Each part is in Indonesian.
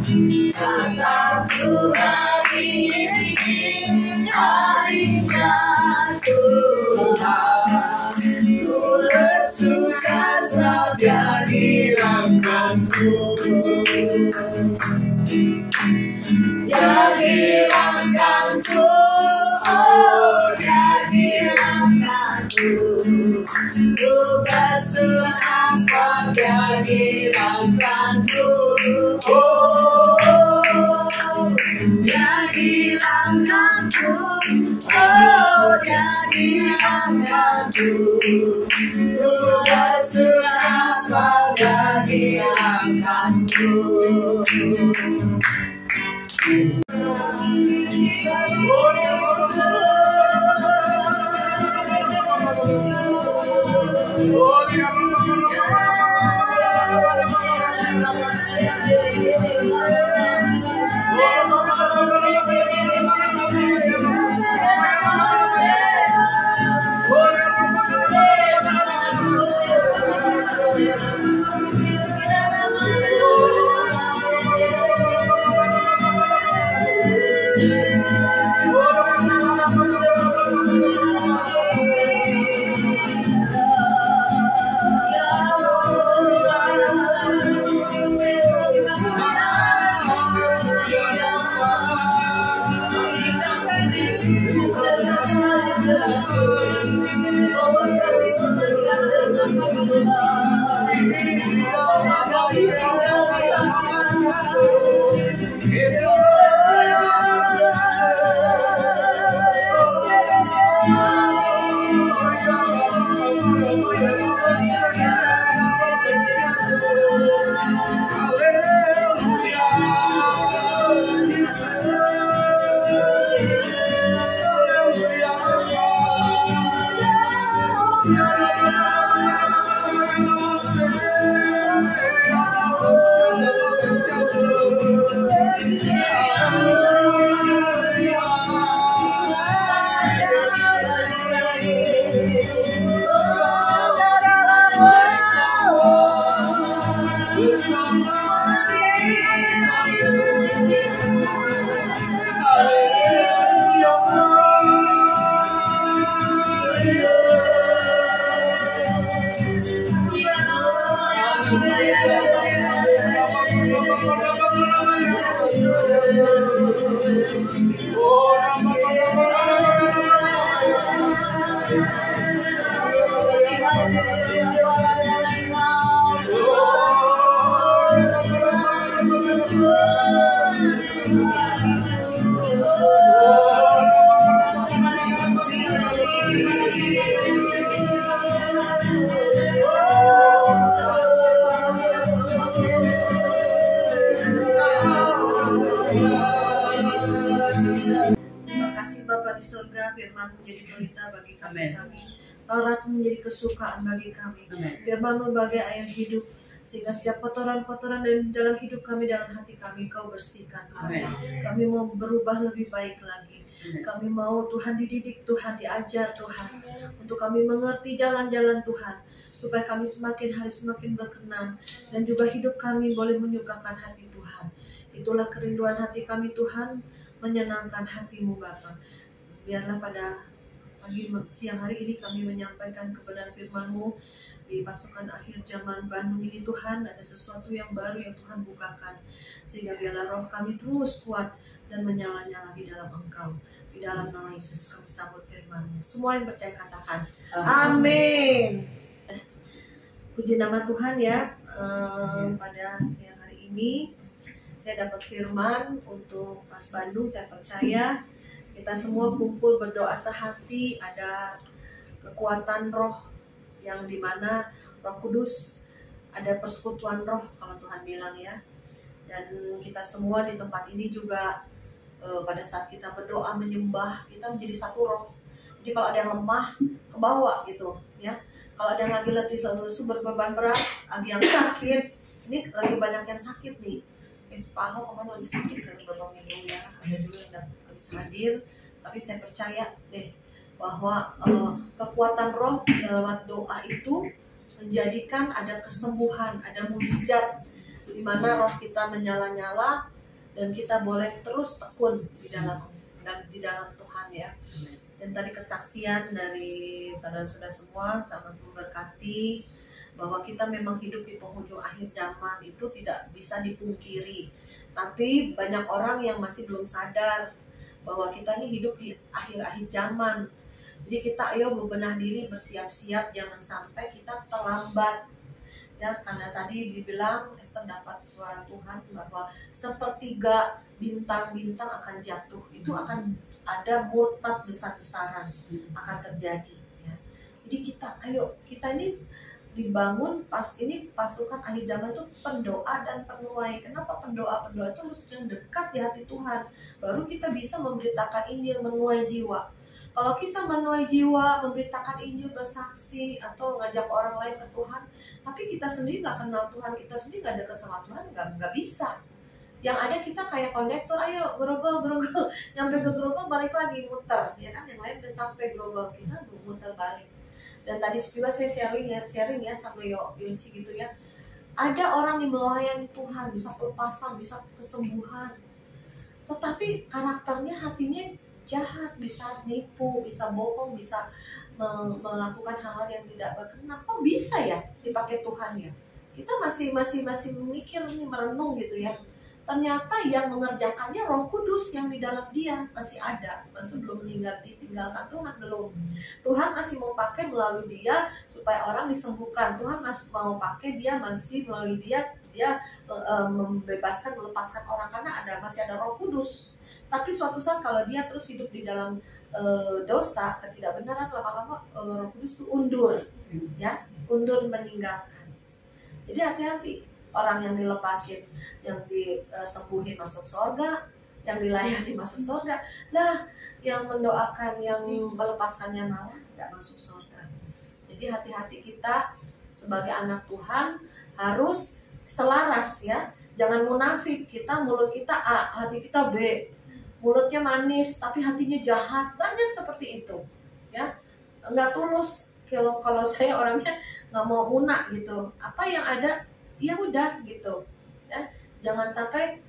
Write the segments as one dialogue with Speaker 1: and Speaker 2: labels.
Speaker 1: Kataku hari ini harinya Tuhan, ku bersuka sebab Dia hilangkanku. Dia hilangkanku, oh Dia hilangkanku. Ku bersuka sebab Dia hilangkanku. Dia hilangkanku, oh Dia hilangkanku. Ku bersuka sebab Dia hilangkanku.
Speaker 2: Bapa di surga, firman menjadi pelita bagi kami. Taurat menjadi kesukaan bagi kami. Firman-Mu bagai air hidup, sehingga setiap kotoran-kotoran dalam hidup kami, dalam hati kami, Kau bersihkan Tuhan. Kami mau berubah lebih baik lagi. Kami mau Tuhan dididik, Tuhan diajar Tuhan, untuk kami mengerti jalan-jalan Tuhan, supaya kami semakin hari semakin berkenan, dan juga hidup kami boleh menyukakan hati Tuhan. Itulah kerinduan hati kami Tuhan, menyenangkan hati-Mu Bapa. Biarlah pada pagi siang hari ini kami menyampaikan kebenaran firman-Mu di pasukan akhir zaman Bandung ini Tuhan. Ada sesuatu yang baru yang Tuhan bukakan, sehingga biarlah roh kami terus kuat dan menyala-nyala di dalam Engkau. Di dalam nama Yesus kami sambut firman-Mu. Semua yang percaya katakan amin. Puji nama Tuhan ya. Pada siang hari ini saya dapat firman untuk Pas Bandung. Saya percaya kita semua kumpul berdoa sehati, ada kekuatan roh yang dimana Roh Kudus, ada persekutuan roh kalau Tuhan bilang ya. Dan kita semua di tempat ini juga pada saat kita berdoa menyembah, kita menjadi satu roh. Jadi kalau ada yang lemah, ke bawah gitu ya. Kalau ada yang lagi letih, sumber beban berat, ada yang sakit, ini lagi banyak yang sakit nih. Pak Ahok kemarin lagi sakit kan beberapa minggu ya, ada juga yang gak bisa hadir, tapi saya percaya deh bahwa kekuatan roh lewat doa itu menjadikan ada kesembuhan, ada mujizat, di mana roh kita menyala-nyala, dan kita boleh terus tekun di dalam Tuhan ya. Dan tadi kesaksian dari saudara-saudara semua sangat memberkati, bahwa kita memang hidup di penghujung akhir zaman itu tidak bisa dipungkiri. Tapi banyak orang yang masih belum sadar bahwa kita ini hidup di akhir-akhir zaman. Jadi kita ayo bebenah diri, bersiap-siap, jangan sampai kita terlambat. Ya, karena tadi dibilang Esther dapat suara Tuhan bahwa sepertiga bintang-bintang akan jatuh. Itu akan ada murtad besar-besaran akan terjadi ya. Jadi kita ini dibangun pas ini pasukan akhir zaman itu pendoa dan penuai. Kenapa pendoa itu harus yang dekat di hati Tuhan, baru kita bisa memberitakan Injil, menuai jiwa. Kalau kita menuai jiwa, memberitakan Injil, bersaksi atau ngajak orang lain ke Tuhan, tapi kita sendiri nggak kenal Tuhan, kita sendiri nggak dekat sama Tuhan, nggak bisa. Yang ada kita kayak kondektor, ayo gerobol, nyampe ke gerobol balik lagi muter, ya kan? Yang lain udah sampai gerobol, kita muter balik. Dan tadi juga saya sharing ya sama Yunci gitu ya. Ada orang yang melayani Tuhan, bisa pelepasan, bisa kesembuhan, tetapi karakternya, hatinya jahat, bisa nipu, bisa bohong, bisa melakukan hal-hal yang tidak berkenan. Kok bisa ya dipakai Tuhan ya? Kita masih memikir nih, merenung gitu ya. Ternyata yang mengerjakannya Roh Kudus yang di dalam dia masih ada, masih belum ditinggalkan Tuhan, belum. Tuhan masih mau pakai melalui dia supaya orang disembuhkan. Tuhan masih mau pakai dia, masih melalui dia membebaskan, melepaskan orang, karena masih ada Roh Kudus. Tapi suatu saat kalau dia terus hidup di dalam dosa, ketidakbenaran, lama-lama Roh Kudus itu undur, ya, undur, meninggalkan. Jadi hati-hati. Orang yang dilepasin, yang disembuhin masuk surga, yang dilayani masuk surga. Lah, yang mendoakan, yang melepaskannya malah nggak masuk surga. Jadi hati-hati kita sebagai anak Tuhan harus selaras ya. Jangan munafik, kita mulut kita A, hati kita B. Mulutnya manis, tapi hatinya jahat. Banyak seperti itu, ya. Nggak tulus. Kalau saya orangnya nggak mau munak gitu. Apa yang ada ya udah gitu ya. Jangan sampai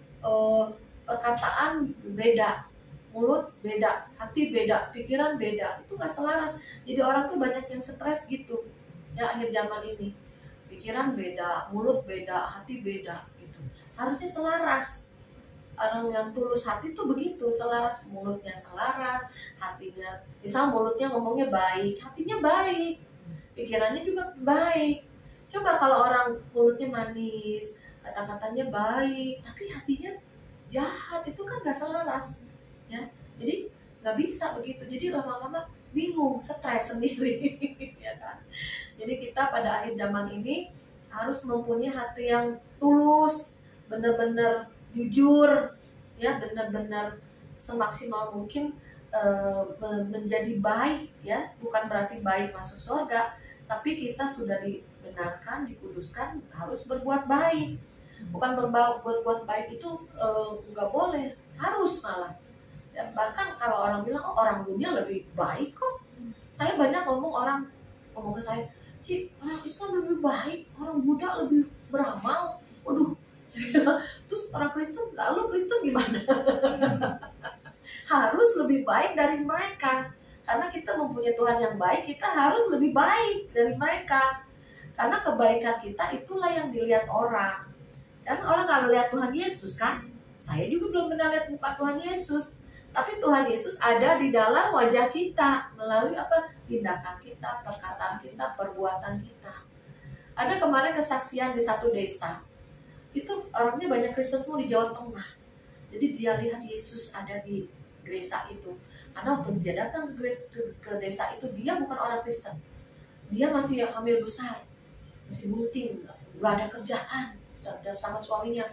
Speaker 2: perkataan beda, mulut beda, hati beda, pikiran beda, itu nggak selaras. Jadi orang tuh banyak yang stres gitu ya akhir zaman ini. Pikiran beda, mulut beda, hati beda gitu. Harusnya selaras. Orang yang tulus hati tuh begitu, selaras, mulutnya selaras, hatinya, misal mulutnya ngomongnya baik, hatinya baik, pikirannya juga baik. Coba kalau orang mulutnya manis, kata-katanya baik, tapi hatinya jahat, itu kan gak selaras, ya. Jadi gak bisa begitu. Jadi lama-lama bingung, stres sendiri, ya kan. Jadi kita pada akhir zaman ini harus mempunyai hati yang tulus, benar-benar jujur, ya, benar-benar semaksimal mungkin menjadi baik, ya. Bukan berarti baik masuk surga, tapi kita sudah dibenarkan, dikuduskan, harus berbuat baik. Bukan berbuat baik itu nggak boleh, harus malah. Dan bahkan kalau orang bilang, oh orang dunia lebih baik kok. Saya banyak ngomong ke saya, Ci, orang Islam lebih baik, orang Buddha lebih beramal. Waduh, terus orang Kristen, lalu Kristen gimana? Harus lebih baik dari mereka. Karena kita mempunyai Tuhan yang baik, kita harus lebih baik dari mereka. Karena kebaikan kita itulah yang dilihat orang. Kan orang nggak melihat Tuhan Yesus kan? Saya juga belum pernah lihat muka Tuhan Yesus. Tapi Tuhan Yesus ada di dalam wajah kita. Melalui apa? Tindakan kita, perkataan kita, perbuatan kita. Ada kemarin kesaksian di satu desa. Itu orangnya banyak Kristen semua di Jawa Tengah. Jadi dia lihat Yesus ada di gereja itu. Karena waktu dia datang ke desa itu, dia bukan orang Kristen. Dia masih hamil besar, masih bunting, gak ada kerjaan, dan sama suaminya.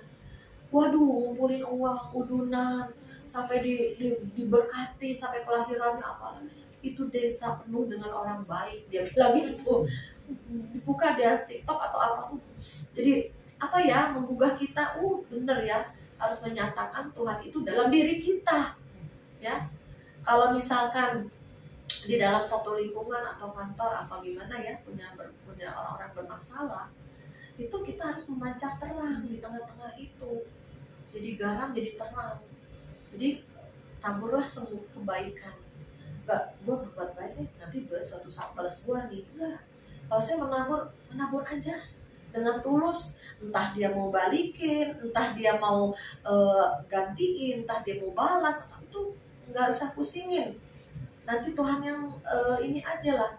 Speaker 2: Waduh, ngumpulin uang, udunan, sampai diberkatin, sampai kelahirannya apa. Itu desa penuh dengan orang baik, dia bilang gitu. Buka dia TikTok atau apa. Jadi apa ya, menggugah kita, bener ya, harus menyatakan Tuhan itu dalam diri kita, ya. Kalau misalkan di dalam satu lingkungan atau kantor apa gimana ya, punya orang-orang bermasalah, itu kita harus memancar terang di tengah-tengah itu, jadi garam, jadi terang. Jadi taburlah semua kebaikan. Enggak, gue berbuat baik nih, nanti suatu saat balas gue nih. Enggak. Kalau saya menabur aja dengan tulus. Entah dia mau balikin, entah dia mau gantiin, entah dia mau balas, itu nggak usah pusingin. Nanti Tuhan yang ini aja lah.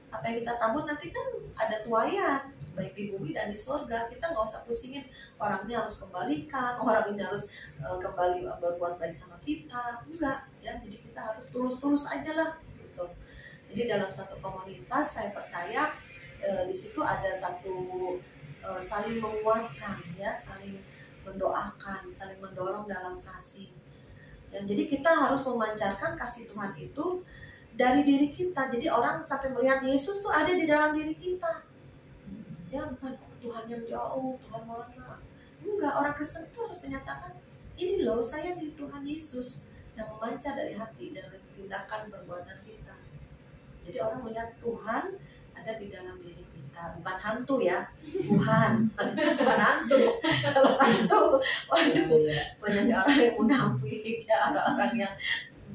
Speaker 2: Apa yang kita tabur nanti kan ada tuaian, baik di bumi dan di surga. Kita nggak usah pusingin orang ini harus kembalikan, orang ini harus kembali berbuat baik sama kita. Enggak, ya. Jadi kita harus tulus-tulus aja lah gitu. Jadi dalam satu komunitas saya percaya di situ ada satu saling menguatkan, ya, saling mendoakan, saling mendorong dalam kasih. Dan jadi kita harus memancarkan kasih Tuhan itu dari diri kita. Jadi orang sampai melihat Yesus tuh ada di dalam diri kita. Ya, bukan Tuhan yang jauh, Tuhan mana. Enggak, orang Kristen itu harus menyatakan, ini loh saya di Tuhan Yesus yang memancar dari hati dan tindakan perbuatan kita. Jadi orang melihat Tuhan ada di dalam diri kita, bukan hantu ya, Tuhan, bukan hantu. Kalau hantu, waduh, banyak orang yang munafik, ya, orang-orang yang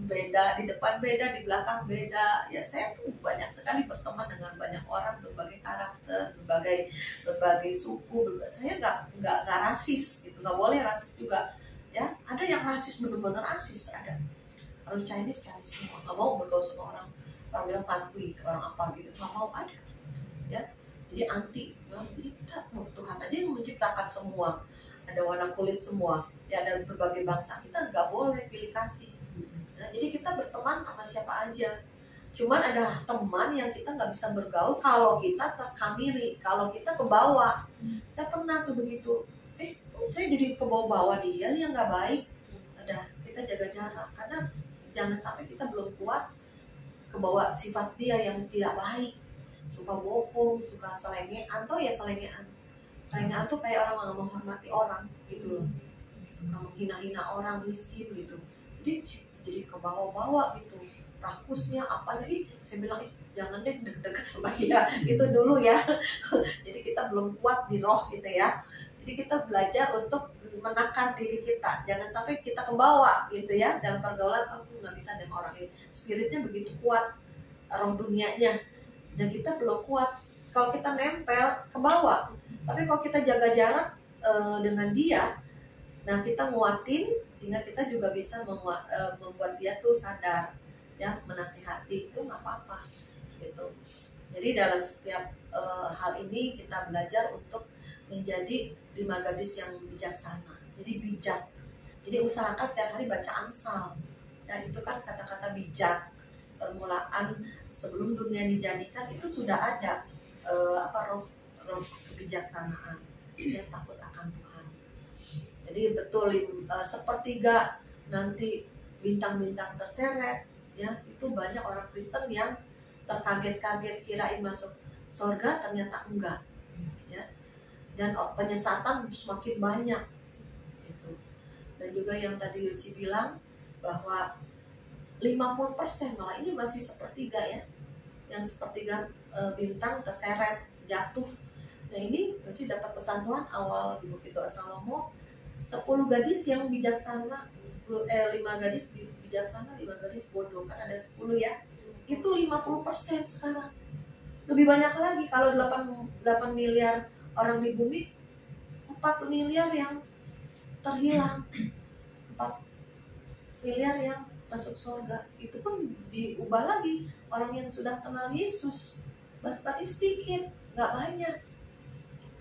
Speaker 2: beda, di depan beda, di belakang beda. Ya, saya tuh banyak sekali berteman dengan banyak orang berbagai karakter, berbagai suku. Saya nggak rasis, gitu, nggak boleh rasis juga. Ya, ada yang rasis, benar-benar rasis, ada. Harus Chinese semua, nggak mau bergaul sama orang bilang pankui, orang apa gitu, nggak mau, ada. Ya, jadi anti. Ya, jadi kita Tuhan aja yang menciptakan semua. Ada warna kulit semua, ya, ada berbagai bangsa. Kita nggak boleh pilih kasih. Nah, jadi kita berteman sama siapa aja. Cuman ada teman yang kita nggak bisa bergaul kalau kita terkamiri, kalau kita ke bawah. Saya pernah tuh begitu. Saya jadi ke bawah dia yang nggak baik. Ada, kita jaga jarak karena jangan sampai kita belum kuat ke bawah sifat dia yang tidak baik. Suka bohong, suka selengean, atau ya selengean. Selengean tuh kayak orang nggak menghormati orang gitu loh. Suka menghina-hina orang miskin gitu. Jadi ke bawah-bawah gitu. Rakusnya apa nih? Saya bilang jangan deh deket-deket sama dia. Itu dulu ya. Jadi kita belum kuat di roh gitu ya. Jadi kita belajar untuk menakar diri kita. Jangan sampai kita ke bawah gitu ya. Dalam pergaulan aku nggak bisa dengan orang ini. Spiritnya begitu kuat, roh dunianya. Dan kita belum kuat. Kalau kita nempel ke bawah. Tapi kalau kita jaga jarak dengan dia, nah kita nguatin sehingga kita juga bisa membuat dia tuh sadar, ya, menasihati itu nggak apa-apa gitu. Jadi dalam setiap hal ini kita belajar untuk menjadi 5 gadis yang bijaksana. Jadi bijak. Jadi usahakan setiap hari baca Amsal. Dan itu kan kata-kata bijak. Permulaan sebelum dunia dijadikan itu sudah ada roh kebijaksanaan. Dia takut akan Tuhan. Jadi betul sepertiga nanti bintang-bintang terseret, ya, itu banyak orang Kristen yang terkaget-kaget kirain masuk surga ternyata enggak, ya. Dan penyesatan semakin banyak gitu. Dan juga yang tadi Yuci bilang bahwa 50% malah ini masih sepertiga, ya, yang sepertiga bintang terseret jatuh. Nah ini Yuci dapat pesan Tuhan awal di Bukit Doa Salomo, 10 gadis yang bijaksana, 5 gadis bijaksana, 5 gadis bodoh, kan ada 10 ya. Itu 50% sekarang. Lebih banyak lagi kalau 8 miliar orang di bumi, 4 miliar yang terhilang, 4 miliar yang masuk surga. Itu pun diubah lagi orang yang sudah kenal Yesus. Berarti sedikit, nggak banyak.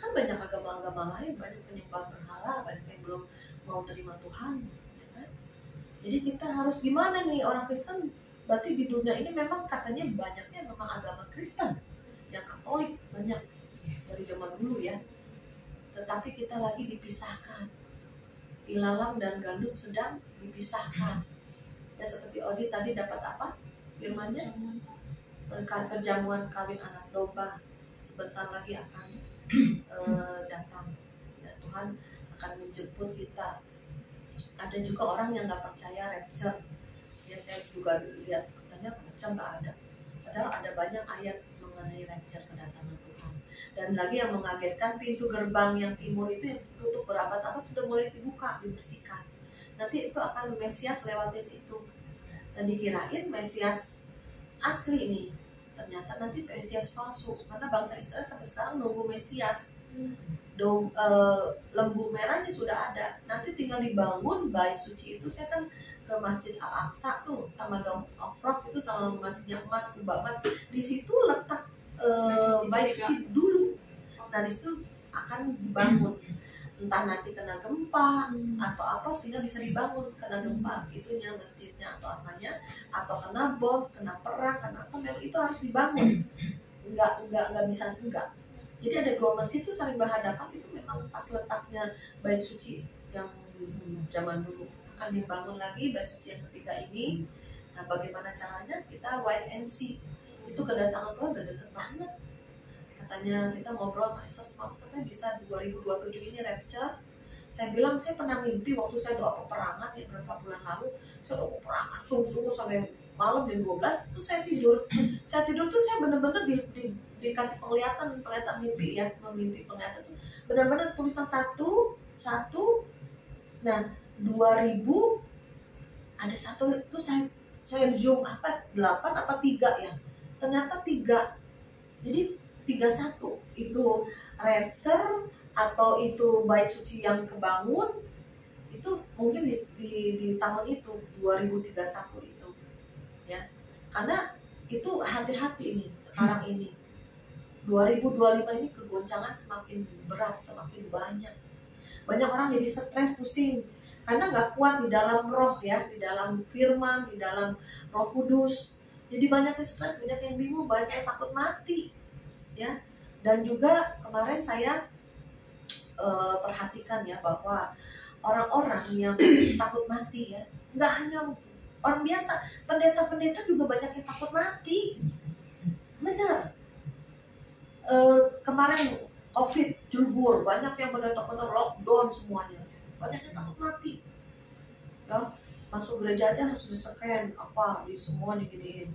Speaker 2: Kan banyak agama-agama lain, banyak penyembah berhala, banyak yang belum mau terima Tuhan, ya kan? Jadi kita harus gimana nih orang Kristen? Berarti di dunia ini memang katanya banyaknya memang agama Kristen, yang Katolik banyak dari zaman dulu ya. Tetapi kita lagi dipisahkan. Ilalang dan gandum sedang dipisahkan. Ya seperti Odi tadi dapat apa? Firman-Nya? Perjamuan kawin anak domba sebentar lagi akan datang. Ya, Tuhan akan menjemput kita. Ada juga orang yang nggak percaya rapture. Ya saya juga lihat katanya rapture nggak ada. Padahal ada banyak ayat mengenai rapture kedatangan Tuhan. Dan lagi yang mengagetkan, pintu gerbang yang timur itu yang tutup berabad-abad sudah mulai dibuka, dibersihkan. Nanti itu akan Mesias lewatin itu. Dan dikirain Mesias asli nih, ternyata nanti Mesias palsu. Karena bangsa Israel sampai sekarang nunggu Mesias. Lembu merahnya sudah ada, nanti tinggal dibangun bait suci itu. Saya kan ke Masjid Al-Aqsa tuh sama Dome of Rock itu, sama masjidnya emas, kubah emas, di situ letak bait suci dulu. Nah di situ akan dibangun, entah nanti kena gempa atau apa sehingga bisa dibangun, kena gempa itunya masjidnya atau apanya, atau kena bom, kena perang, kena apa, memang itu harus dibangun. Nggak bisa enggak. Jadi ada dua masjid itu saling berhadapan, itu memang pas letaknya bait suci yang zaman dulu. Akan dibangun lagi bait suci yang ketiga ini. Nah bagaimana caranya? Kita wait and see. Itu kedatangan Tuhan udah deket banget. Katanya kita ngobrol sama Esther semalam, katanya bisa 2027 ini rapture. Saya bilang saya pernah mimpi waktu saya doa peperangan ya beberapa bulan lalu. Saya doa peperangan sungguh-sungguh sampai malam jam 12 itu saya tidur. Saya tidur tuh saya bener-bener dikasih penglihatan mimpi ya, mimpi penglihatan tuh benar-benar tulisan satu. Nah 2000 ada satu itu saya zoom apa 8 apa 3 ya, ternyata 3. Jadi 31 itu rapture atau itu bait suci yang kebangun itu mungkin di tahun itu 2031 itu ya. Karena itu hati-hati ini sekarang ini 2025 ini kegoncangan semakin berat, semakin banyak orang jadi stres, pusing karena nggak kuat di dalam roh ya, di dalam firman, di dalam Roh Kudus. Jadi banyak yang stres, banyak yang bingung, banyak yang takut mati ya. Dan juga kemarin saya perhatikan ya bahwa orang-orang yang takut mati ya, nggak hanya orang biasa, pendeta-pendeta juga banyak yang takut mati. Benar. Kemarin COVID jebur, banyak yang benar-benar lockdown semuanya, banyak yang takut mati ya. Masuk gereja aja harus di-scan apa, di semua diginiin,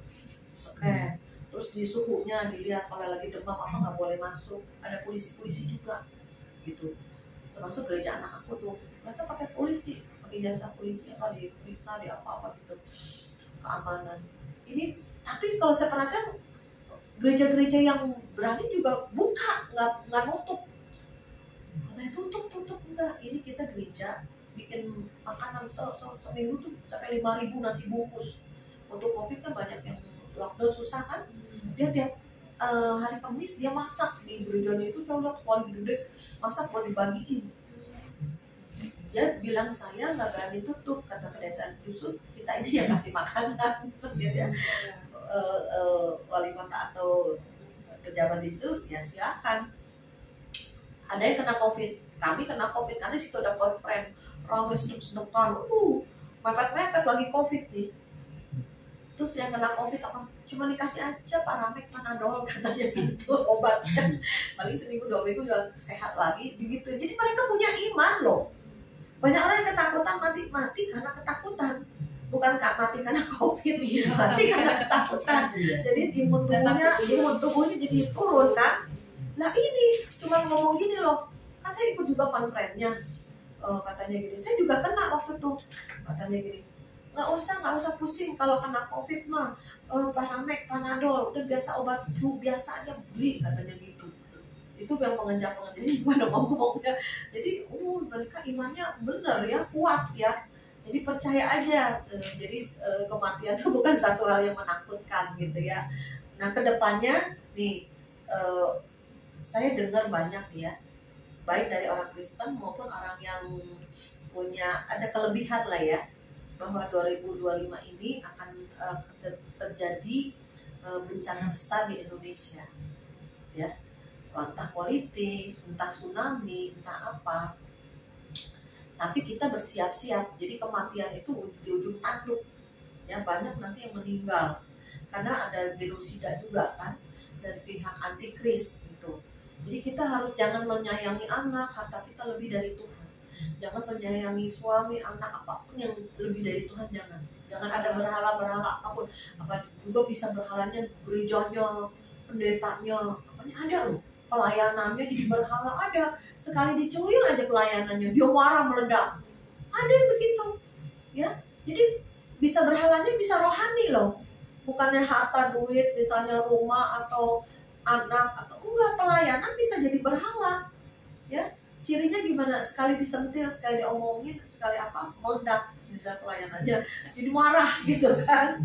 Speaker 2: scan, terus di suhunya dilihat, kalau lagi demam apa nggak boleh masuk. Ada polisi juga gitu, termasuk gereja anak aku tuh mereka pakai polisi, pakai jasa polisi apa, diperiksa di apa gitu, keamanan ini. Tapi kalau saya perhatikan gereja-gereja yang berani juga buka, nggak nutup. Katanya tutup enggak. Ini kita gereja bikin makanan seminggu tuh sampai 5.000 nasi bungkus. Untuk COVID kan banyak yang lockdown susah kan. Dia tiap hari Kamis dia masak di gerejanya itu, saya lihat paling gede masak buat dibagiin. Dia bilang saya nggak berani tutup, kata pendeta, justru kita ini yang kasih makanan gitu ya. Wali kota atau pejabat itu ya silakan. Ada yang kena COVID, kami kena COVID karena situ ada konfren, ramai sedek-sedekan, mepet-mepet lagi COVID nih. Terus yang kena COVID apa? Cuma dikasih aja Paramek, Panadol katanya gitu obatnya. Paling seminggu 2 minggu juga sehat lagi begitu. Jadi mereka punya iman loh. Banyak orang yang ketakutan mati karena ketakutan. Bukan mati karena COVID, mati karena ketakutan. Jadi imun tubuhnya jadi turun kan. Nah ini cuma ngomong gini loh, kan saya ikut juga konferennya, katanya gini, saya juga kena waktu itu, katanya gini, nggak usah pusing kalau kena COVID mah, Paramek, Panadol, udah biasa obat flu biasa aja beli, katanya gitu. Itu yang pengenjak ini gimana ngomongnya. Jadi mereka imannya bener ya, kuat ya. Jadi percaya aja. Jadi kematian itu bukan satu hal yang menakutkan gitu ya. Nah kedepannya nih saya dengar banyak ya, baik dari orang Kristen maupun orang yang punya ada kelebihan lah ya, bahwa 2025 ini akan terjadi bencana besar di Indonesia ya, entah politik, entah tsunami, entah apa. Tapi kita bersiap-siap, jadi kematian itu di ujung tanduk ya, banyak nanti yang meninggal karena ada genosida juga kan dari pihak antikris gitu. Jadi kita harus jangan menyayangi anak, harta kita lebih dari Tuhan. Jangan menyayangi suami, anak, apapun yang lebih dari Tuhan, jangan ada berhala apapun. Apa juga bisa berhalanya gerejanya, pendetanya, apanya ada loh. pelayanannya jadi berhala. Ada sekali dicuil aja pelayanannya, dia marah meledak. Ada yang begitu, ya. Jadi bisa berhalanya bisa rohani loh, bukannya harta duit, misalnya rumah atau anak atau enggak, pelayanan bisa jadi berhala, ya. Cirinya gimana? Sekali disentil, sekali diomongin, sekali apa meledak, misalnya pelayanannya jadi marah gitu kan.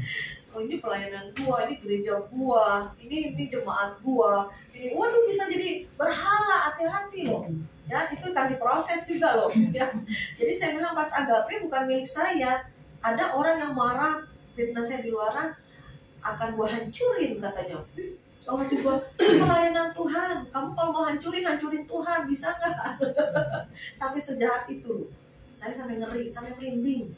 Speaker 2: Oh, ini pelayanan gua, ini gereja gua, ini jemaat gua, ini waduh bisa jadi berhala. Hati-hati loh, ya. Itu kan diproses juga loh, ya. Jadi saya bilang pas agape bukan milik saya. Ada orang yang marah fitnah saya di luaran, akan gua hancurin katanya. Oh juga pelayanan Tuhan, kamu kalau mau hancurin Tuhan, bisa nggak? Sampai sejahat itu loh. Saya sampai ngeri, sampai merinding.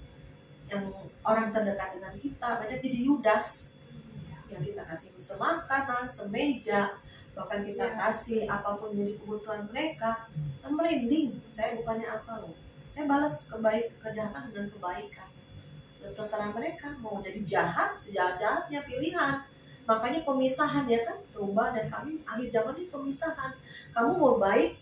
Speaker 2: Yang orang terdekat dengan kita banyak jadi Yudas, yang kita kasih semakanan, semeja, bahkan kita kasih apapun jadi kebutuhan mereka, kan merinding. Saya bukannya apa loh, saya balas kejahatan dengan kebaikan. Dan terserah mereka mau jadi jahat, sejahat-jahatnya pilihan. Makanya pemisahan ya kan, domba dan kambing akhir zaman ini pemisahan. Kamu mau baik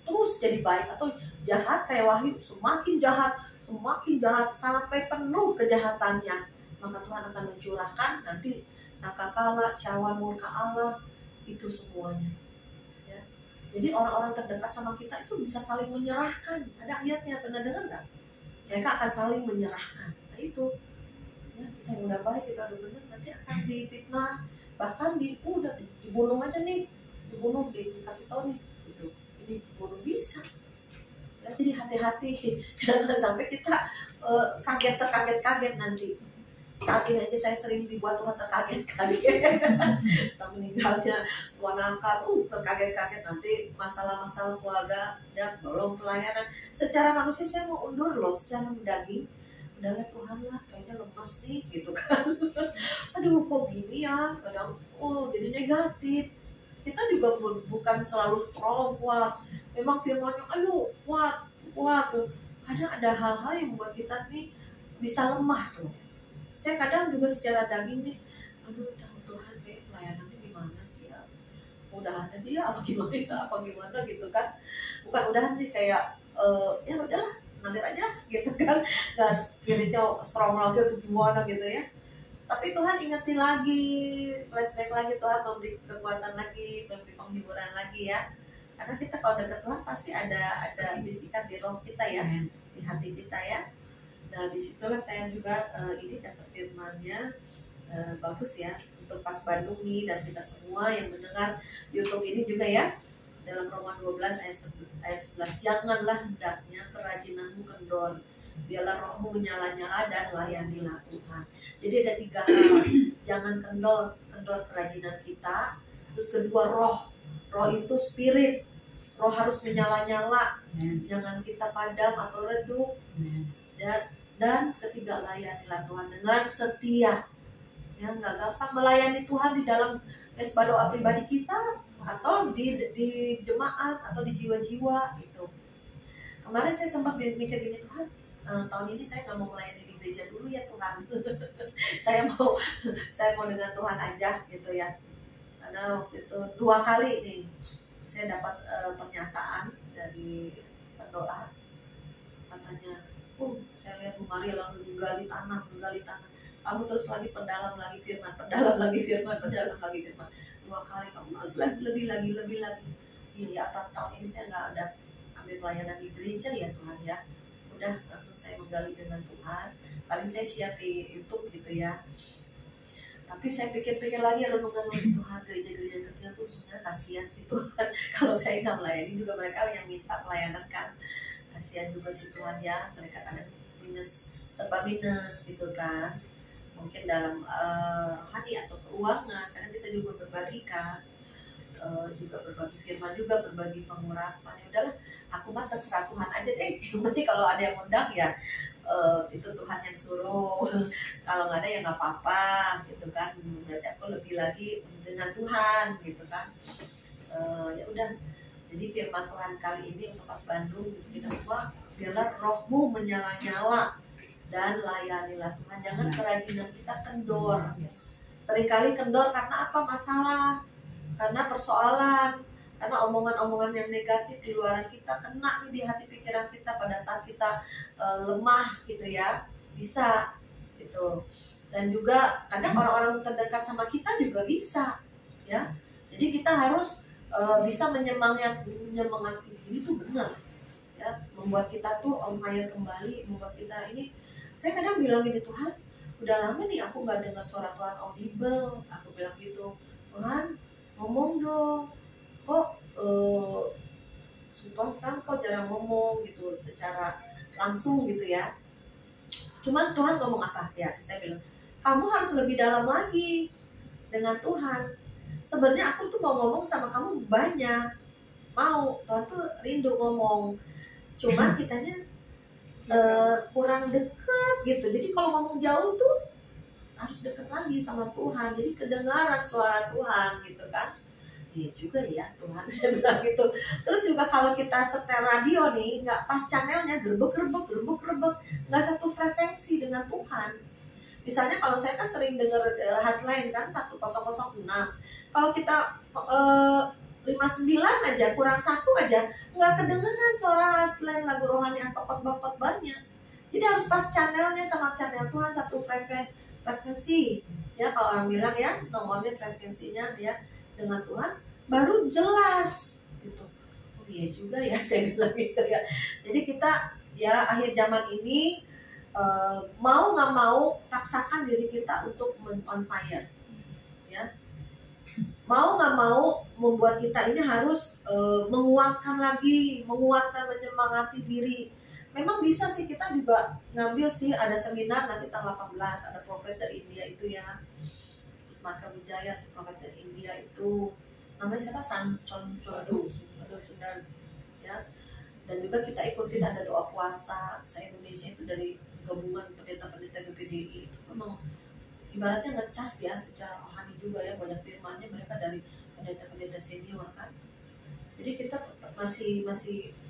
Speaker 2: terus jadi baik, atau jahat kayak Wahyu semakin jahat sampai penuh kejahatannya, maka Tuhan akan mencurahkan nanti sangkakala, cawan murka Allah, itu semuanya, ya. Jadi orang-orang terdekat sama kita itu bisa saling menyerahkan. Ada ayatnya, pernah dengar nggak? Mereka akan saling menyerahkan. Nah itu, ya, kita yang udah baik, kita udah benar, nanti akan difitnah, bahkan udah dibunuh aja nih, dikasih tahu nih, gitu. Ini bunuh bisa. Ya, jadi hati-hati jangan sampai kita terkaget nanti. Saat ini aja saya sering dibuat Tuhan terkaget-kaget. Kita meninggalnya wanangka, terkaget-kaget nanti masalah-masalah keluarga dan belum pelayanan. Secara manusia saya mau undur loh, secara daging. Udah lihat Tuhan lah, kayaknya lemas nih gitu kan. Aduh kok gini ya, kadang jadi negatif. Kita juga bukan selalu strong, kuat. Memang firman-Nya ayo kuat. Kadang ada hal-hal yang membuat kita nih bisa lemah tuh. Saya kadang juga secara daging nih, aduh Tuhan kayak pelayanannya gimana sih ya, udahan aja ya apa gimana gitu kan. Bukan udahan sih, kayak ya udahlah ngalir aja gitu kan, nggak spiritnya strong lagi atau gimana gitu ya. Tapi Tuhan ingetin lagi, flashback lagi, Tuhan memberi kekuatan lagi, memberi penghiburan lagi ya. Karena kita kalau dekat Tuhan pasti ada bisikan di roh kita ya, di hati kita ya. Nah disitulah saya juga ini dapat firman-Nya bagus ya untuk pas Bandung nih, dan kita semua yang mendengar YouTube ini juga ya. Dalam Roma 12 ayat 11, janganlah hendaknya kerajinanmu kendor, biarlah rohmu menyala-nyala dan layanilah Tuhan. Jadi ada 3 hal, jangan kendor kerajinan kita. Terus kedua, roh itu spirit, roh harus menyala-nyala, jangan kita padam atau redup. Dan ketiga, layanilah Tuhan dengan setia. Ya, nggak gampang melayani Tuhan di dalam mesbah doa pribadi kita, atau di jemaat, atau di jiwa-jiwa gitu. Kemarin saya sempat mikir gini, Tuhan, tahun ini saya nggak mau melayani di gereja dulu ya Tuhan. saya mau dengan Tuhan aja gitu ya. Karena waktu itu 2 kali nih saya dapat pernyataan dari pendoa, katanya, saya lihat Bu Maria lagi menggali tanah, kamu terus lagi perdalam lagi firman. 2 kali kamu harus lebih lagi. Iya, apa tahun ini saya nggak ada ambil pelayanan di gereja ya Tuhan ya. Udah langsung saya menggali dengan Tuhan. Paling saya share di YouTube gitu ya. Tapi saya pikir-pikir lagi, renungan lagi, Tuhan, gereja-gereja kecil tuh sebenarnya kasihan sih Tuhan. Kalau saya nggak melayani juga, mereka yang minta pelayanan kan. Kasihan juga sih Tuhan ya, mereka kadang serba minus gitu kan. Mungkin dalam rohani atau keuangan, kadang kita juga berbagi kan, juga berbagi firman, juga berbagi pengurapan. Ya udahlah, aku mah terserah Tuhan aja deh. Nanti kalau ada yang undang ya itu Tuhan yang suruh. Kalau nggak ada ya nggak apa-apa gitu kan. Berarti aku lebih lagi dengan Tuhan gitu kan. Ya udah. Jadi firman Tuhan kali ini untuk pas Bandung, kita semua, biarlah rohmu menyala-nyala dan layanilah Tuhan. Jangan kerajinan kita kendor. Seringkali kendor karena apa? Masalah. karena persoalan, karena omongan-omongan yang negatif di luaran kita kena nih di hati pikiran kita pada saat kita lemah gitu ya, bisa gitu. Dan juga kadang orang-orang terdekat sama kita juga bisa ya. Jadi kita harus bisa menyemangati diri itu benar ya, membuat kita tuh on fire kembali, membuat kita ini. Saya kadang bilang gini, Tuhan, udah lama nih aku nggak dengar suara Tuhan audible. Aku bilang gitu, Tuhan ngomong dong, kok Tuhan sekarang kok jarang ngomong gitu secara langsung gitu ya. Cuman Tuhan ngomong apa ya? Saya bilang, kamu harus lebih dalam lagi dengan Tuhan. Sebenarnya aku tuh mau ngomong sama kamu banyak, mau Tuhan tuh rindu ngomong, cuman kitanya kurang deket gitu. Jadi kalau ngomong jauh tuh harus deket lagi sama Tuhan, jadi kedengaran suara Tuhan gitu kan. Iya juga ya Tuhan, saya bilang gitu. Terus juga kalau kita setel radio nih, nggak pas channelnya, gerbek, nggak satu frekuensi dengan Tuhan. Misalnya kalau saya kan sering dengar hotline kan 1006. Kalau kita 59 aja, kurang satu aja, nggak kedengeran suara hotline lagu rohani atau khotbah-khotbahnya. Jadi harus pas channelnya sama channel Tuhan satu frekuensi. Ya kalau orang bilang ya, nomornya frekuensinya ya dengan Tuhan baru jelas gitu. Oh iya juga ya, saya bilang gitu ya. Jadi kita ya akhir zaman ini mau nggak mau paksakan diri kita untuk on fire ya. Mau nggak mau membuat kita ini harus menguatkan lagi, menyemangati diri. Memang bisa sih, kita juga ngambil sih, ada seminar nanti tanggal 18, ada profet dari India itu ya. Terus Marka Wijaya, profet dari India itu namanya siapa? Sandu Sudan ya. Dan juga kita ikutin ada doa puasa se-Indonesia itu dari gabungan pendeta-pendeta GPDI. Itu memang ibaratnya ngecas ya secara rohani juga ya, banyak firmannya mereka dari pendeta-pendeta senior kan. Jadi kita tetap masih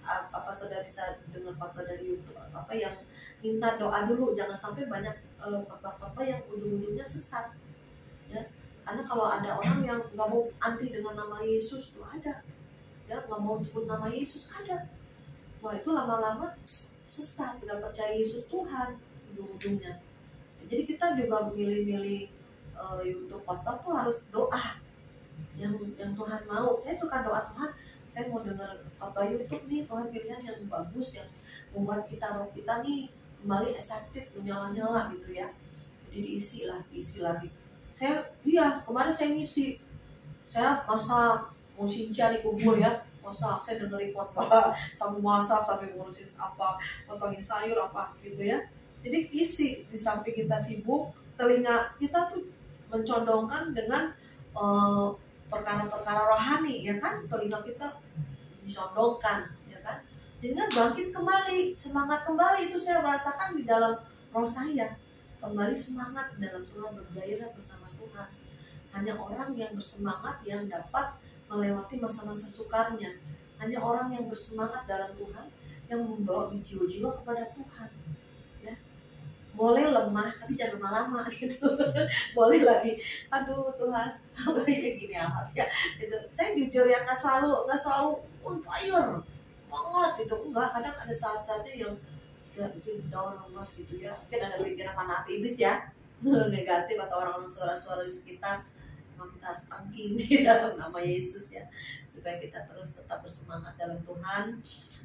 Speaker 2: apa saudara bisa dengar khotbah dari YouTube atau apa yang minta doa dulu, jangan sampai banyak khotbah-khotbah yang ujung-ujungnya sesat ya. Karena kalau ada orang yang nggak mau anti dengan nama Yesus tuh ada ya, nggak mau sebut nama Yesus ada, wah itu lama-lama sesat, tidak percaya Yesus Tuhan ujung-ujungnya. Jadi kita juga milih-milih YouTube khotbah tuh harus doa yang Tuhan mau. Saya suka doa, Tuhan saya mau dengar khotbah YouTube nih, Tuhan pilihan yang bagus yang membuat roh kita nih kembali efektif, menyala-nyala gitu ya. Jadi diisi lagi. Saya kemarin saya ngisi, saya masak, mau Sinca dikubur ya, masak, saya dengerin khotbah sambil masak, sambil ngurusin apa, potongin sayur apa gitu ya. Jadi isi, di samping kita sibuk, telinga kita tuh mencondongkan dengan perkara-perkara rohani ya kan, telinga kita disondongkan ya kan, dengan bangkit kembali, semangat kembali. Itu saya merasakan di dalam roh saya, kembali semangat dalam Tuhan, bergairah bersama Tuhan. Hanya orang yang bersemangat yang dapat melewati masa-masa sukarnya. Hanya orang yang bersemangat dalam Tuhan yang membawa jiwa-jiwa kepada Tuhan ya. Boleh lemah tapi jangan lama-lama gitu. Boleh lagi, aduh Tuhan kayak gini amat ya gitu. Saya jujur ya, nggak selalu on fire banget gitu, enggak. Kadang ada saat-saatnya yang down lemas gitu ya, mungkin ada pikiran mana aktivis ya negatif atau orang-orang suara-suara di sekitar. Memang kita harus tangking di dalam nama Yesus ya, supaya kita terus tetap bersemangat dalam Tuhan,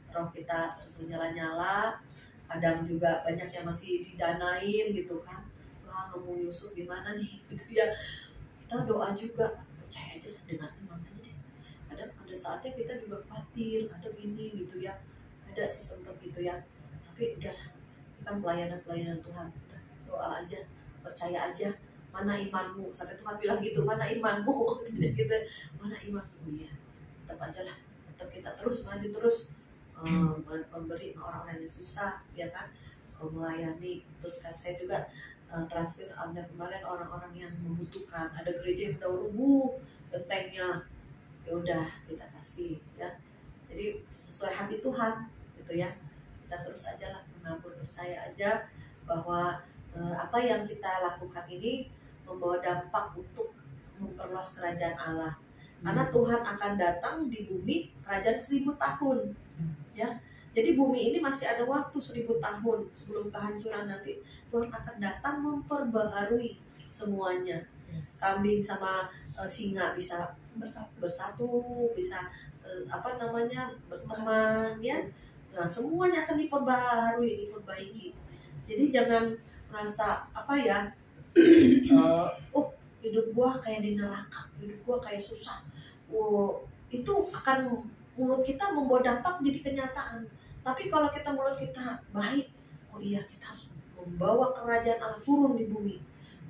Speaker 2: roh kita terus menyala-nyala. Kadang juga banyak yang masih didanain gitu kan, wah ngomong Yusuf gimana nih gitu ya. Kita doa juga, percaya aja dengan iman aja deh. Ada saatnya kita juga khawatir, ada gini gitu ya, ada sih sempat gitu ya, tapi udah kan pelayanan Tuhan, udah doa aja, percaya aja. Mana imanmu, sampai Tuhan bilang gitu, mana imanmu gitu, mana imanmu ya, tetap aja lah, tetap kita terus maju terus memberi orang yang susah ya kan, melayani. Terus kan saya juga transfer ada kemarin orang-orang yang membutuhkan, ada gereja yang udah rubuh gentengnya, ya udah kita kasih ya. Jadi sesuai hati Tuhan gitu ya, kita terus aja lah menabur, percaya aja bahwa apa yang kita lakukan ini membawa dampak untuk memperluas kerajaan Allah. Karena Tuhan akan datang di bumi kerajaan 1000 tahun. Ya. Jadi bumi ini masih ada waktu 1000 tahun sebelum kehancuran nanti. Tuhan akan datang memperbaharui semuanya. Kambing sama singa bisa bersatu, bisa berteman, ya. Nah, semuanya akan diperbaharui, diperbaiki. Jadi jangan merasa hidup gua kayak di neraka, hidup gua kayak susah. Itu akan mulut kita membawa dampak jadi kenyataan. Tapi kalau kita mulut kita baik, oh iya, kita harus membawa kerajaan Allah turun di bumi,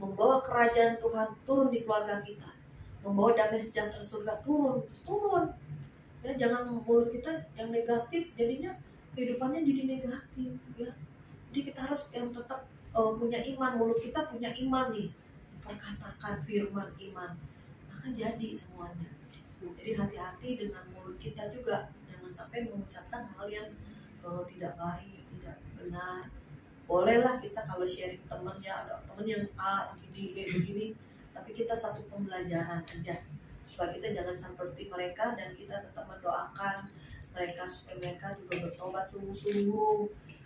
Speaker 2: membawa kerajaan Tuhan turun di keluarga kita, membawa damai sejahtera surga turun. Ya, jangan mulut kita yang negatif, jadinya kehidupannya jadi negatif, ya. Jadi kita harus yang tetap punya iman, mulut kita punya iman nih, perkatakan firman iman, akan jadi semuanya. Jadi hati-hati dengan mulut kita juga, jangan sampai mengucapkan hal yang tidak baik, tidak benar. Bolehlah kita kalau sharing teman, ya ada teman yang begini, tapi kita satu pembelajaran aja, supaya kita jangan seperti mereka, dan kita tetap mendoakan mereka supaya mereka juga bertobat sungguh-sungguh.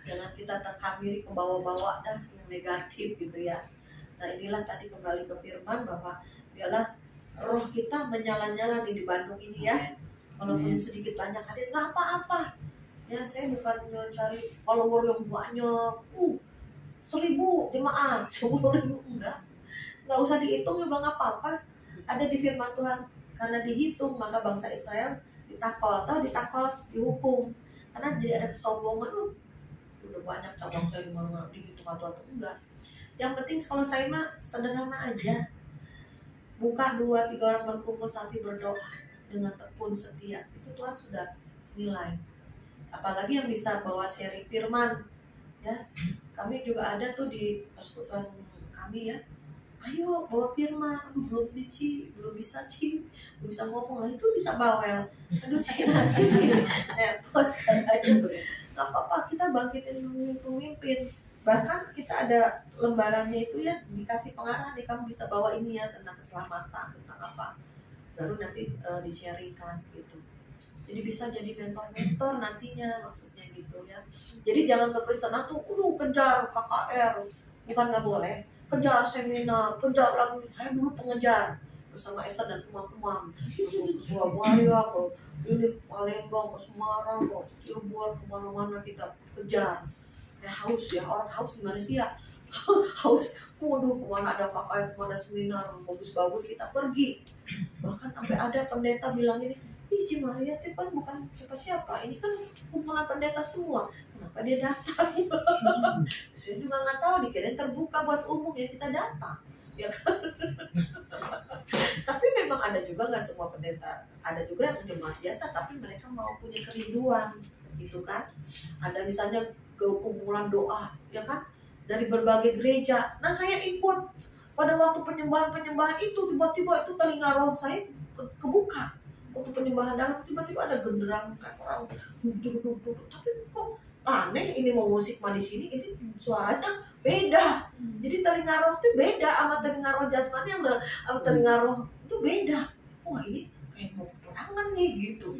Speaker 2: Jangan kita terkamiri ke bawah-bawah dah yang negatif gitu ya. Nah, inilah tadi kembali ke firman bahwa biarlah roh kita menyala-nyala nih di Bandung ini ya. Walaupun sedikit banyak hadir nggak apa-apa. Ya, saya bukan cari follower yang banyak. 1000 jemaat, 10.000 enggak usah dihitung juga nggak apa-apa. Ada di firman Tuhan, karena dihitung maka bangsa Israel ditakol dihukum. Karena jadi ada kesombongan, udah banyak cabang saya di mana-mana dihitung atau enggak. Yang penting kalau saya mah sederhana aja. Buka 2-3 orang berkumpul hati berdoa dengan tekun setia, itu Tuhan sudah nilai. Apalagi yang bisa bawa sharing firman, ya. Kami juga ada tuh di persekutuan kami ya. Ayo bawa firman, belum bisa ngomong, itu bisa bawel. Aduh nanti nervous aja tuh. Gak apa-apa, kita bangkitin pemimpin. Bahkan kita ada lembarannya itu ya, dikasih pengarahan nih, kamu bisa bawa ini ya, tentang keselamatan, tentang apa, baru nanti di-sharingkan gitu. Jadi bisa jadi mentor-mentor nantinya, maksudnya gitu ya. Jadi jangan ke Kristen tuh kejar KKR, bukan nggak boleh, kejar seminar, kejar lagi. Saya dulu pengejar bersama Esther dan teman-teman, ke Surabaya, ke ini Palembang, ke Semarang, ke Cirebon, kemana-mana kita kejar. Kayak haus ya, orang haus gimana sih ya? Haus, waduh, kemana ada KKR, kemana seminar bagus-bagus kita pergi. Bahkan sampai ada pendeta bilang ini, Ci Maria itu kan bukan siapa-siapa, ini kan kumpulan pendeta semua, kenapa dia datang? Saya juga nggak tahu, dikirain terbuka buat umum ya, kita datang, ya kan? Tapi memang ada juga, nggak semua pendeta, ada juga yang jemaat biasa, tapi mereka mau punya kerinduan, gitu kan? Ada misalnya ke kumpulan doa, ya kan? Dari berbagai gereja. Nah, saya ikut pada waktu penyembahan itu, tiba-tiba itu telinga roh saya kebuka. Waktu penyembahan dalam tiba-tiba ada genderang kayak orang duduk, tapi kok aneh, ini mau musik mah di sini, ini suaranya beda. Jadi telinga roh itu beda sama telinga roh jasmani, sama telinga roh itu beda. Wah, ini kayak mau perangan nih gitu.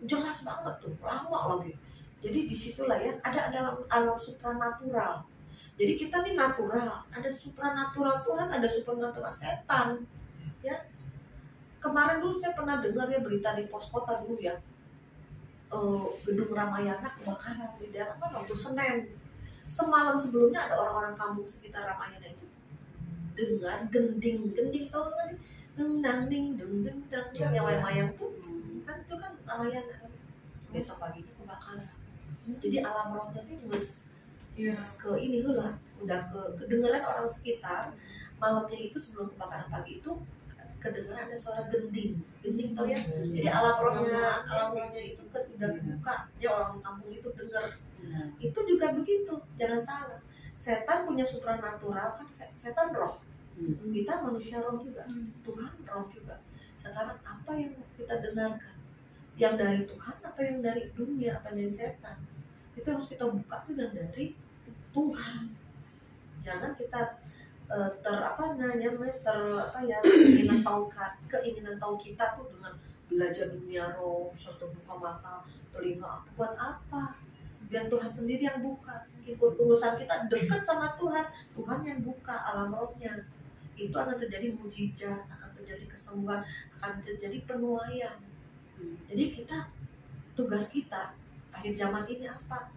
Speaker 2: Jelas banget tuh, lama lagi. Jadi disitulah ya, ada dalam alam supranatural. Jadi kita nih natural, ada supranatural Tuhan, ada supranatural setan, ya. Kemarin dulu saya pernah dengar ya berita di pos kota dulu ya, gedung Ramayana kebakaran di daerah mana waktu Senen. Semalam sebelumnya ada orang-orang kampung sekitar Ramayana itu dengar gending tau kan, dendang yang wayang tuh kan, itu kan Ramayana. Besok paginya kebakaran. Jadi alam rohnya tuh ke ini lah, udah kedengeran orang sekitar. Malamnya itu sebelum kebakaran pagi itu kedengaran ada suara gending tau ya. Jadi alam rohnya itu kan udah dibuka ya, orang kampung itu dengar. Itu juga begitu, jangan salah. Setan punya supranatural kan, setan roh, kita manusia roh juga, Tuhan roh juga. Sekarang apa yang kita dengarkan, yang dari Tuhan apa yang dari dunia, apa yang dari setan, itu harus kita buka tuh dari Tuhan. Jangan kita keinginan tahu kita tuh dengan belajar dunia roh, bisa terbuka mata, telinga, buat apa? Biar Tuhan sendiri yang buka. Mungkin urusan kita dekat sama Tuhan, Tuhan yang buka alam rohnya. Itu akan terjadi mujizat, akan terjadi kesembuhan, akan terjadi penuaian. Jadi tugas kita akhir zaman ini apa?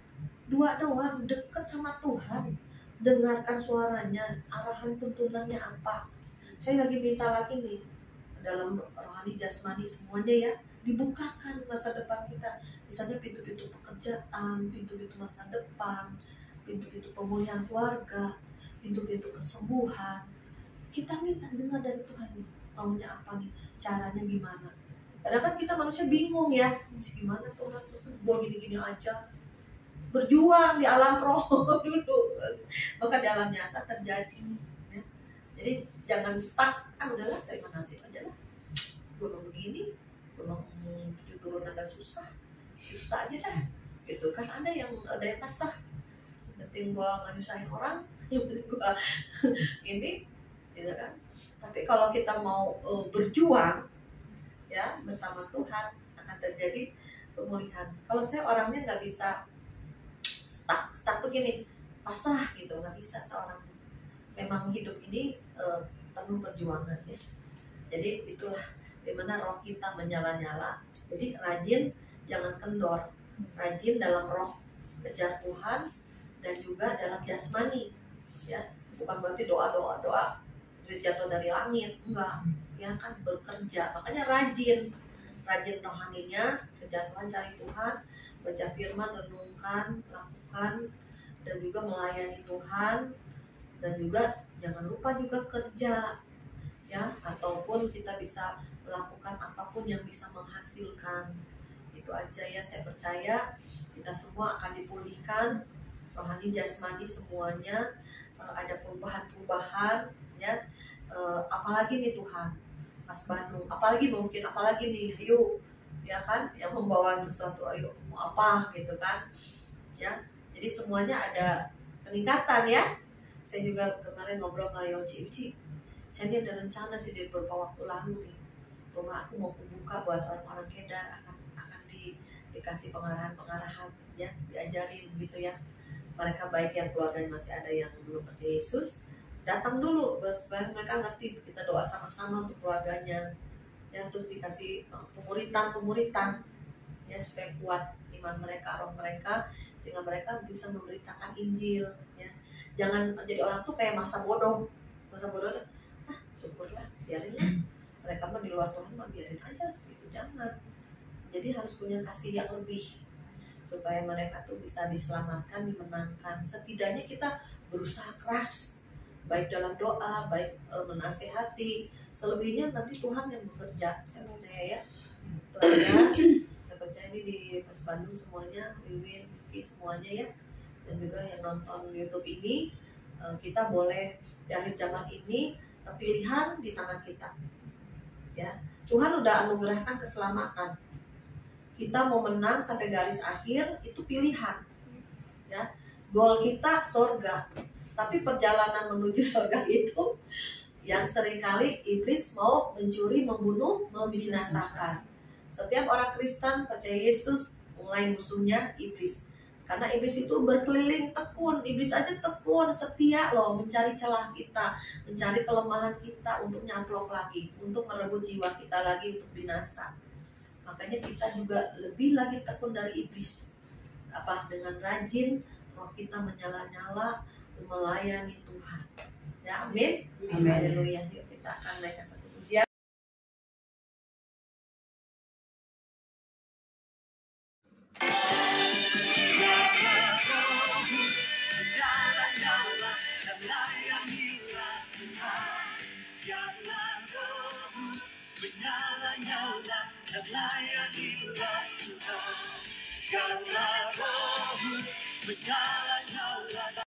Speaker 2: Dua doang, dekat sama Tuhan, dengarkan suaranya, arahan tuntunannya apa. Saya lagi minta lagi nih, dalam rohani jasmani semuanya ya, dibukakan masa depan kita. Misalnya pintu-pintu pekerjaan, pintu-pintu masa depan, pintu-pintu pemulihan keluarga, pintu-pintu kesembuhan. Kita minta dengar dari Tuhan nih, maunya apa nih, caranya gimana. Kadang kan kita manusia bingung ya, gimana Tuhan, terus gue gini-gini aja. Berjuang di alam roh dulu, maka di alam nyata terjadi ya. Jadi jangan stuck, udahlah terima nasib aja lah, belum begini, belum 7 turunan dan susah aja dah gitu kan. Ada yang pasrah, penting gua nggak nyusahin orang, yang penting gua ini gitu kan. Tapi kalau kita mau berjuang ya bersama Tuhan, akan terjadi pemulihan. Kalau saya orangnya nggak bisa stuck tuh gini, pasrah gitu, nggak bisa seorang. Memang hidup ini penuh perjuangan ya. Jadi itulah dimana roh kita menyala-nyala. Jadi rajin, jangan kendor, rajin dalam roh, kejar Tuhan, dan juga dalam jasmani ya. Bukan berarti doa jatuh dari langit, enggak ya kan, bekerja. Makanya rajin rohaninya, kejar Tuhan, cari Tuhan, baca firman, renungkan, lakukan, dan juga melayani Tuhan. Dan juga jangan lupa juga kerja ya, ataupun kita bisa melakukan apapun yang bisa menghasilkan. Itu aja ya, saya percaya kita semua akan dipulihkan, rohani jasmani semuanya. Ada perubahan ya. Apalagi nih Tuhan, Mas Bandung, apalagi nih, ayo ya kan, yang membawa sesuatu, ayo mau apa gitu kan ya. Jadi semuanya ada peningkatan ya. Saya juga kemarin ngobrol sama Yoci, saya ini ada rencana sih dari beberapa waktu lalu nih, rumah aku mau kubuka buat orang-orang Kedar, akan dikasih pengarahan ya, diajarin gitu ya. Mereka baik yang keluarganya masih ada yang belum percaya Yesus, datang dulu supaya mereka ngerti, kita doa sama-sama untuk keluarganya ya. Terus dikasih pemuritan ya, supaya kuat iman mereka, roh mereka, sehingga mereka bisa memberitakan Injil ya. Jangan jadi orang tuh kayak masa bodoh tuh, syukurlah, biarin lah, mereka mah di luar Tuhan mah biarin aja gitu, jangan. Jadi harus punya kasih yang lebih supaya mereka tuh bisa diselamatkan, dimenangkan. Setidaknya kita berusaha keras, baik dalam doa, baik menasehati. Selebihnya nanti Tuhan yang bekerja, saya percaya ya. Itu aja. Saya percaya ini di Mas Bandung semuanya, Wiwin, Vicky semuanya ya, dan juga yang nonton YouTube ini, kita boleh di akhir zaman ini, pilihan di tangan kita ya. Tuhan udah anugerahkan keselamatan, kita mau menang sampai garis akhir itu pilihan ya. Goal kita sorga, tapi perjalanan menuju sorga itu yang seringkali iblis mau mencuri, membunuh, membinasakan. Setiap orang Kristen percaya Yesus mulai musuhnya iblis. Karena iblis itu berkeliling tekun, iblis aja tekun, setia loh, mencari celah kita, mencari kelemahan kita untuk nyamplok lagi, untuk merebut jiwa kita lagi untuk binasa. Makanya kita juga lebih lagi tekun dari iblis. Dengan rajin, roh kita menyala-nyala, melayani Tuhan. Ya, amin. Haleluya. Yuk kita akan naik ke satu pujian.
Speaker 1: Karena rohmu menyala.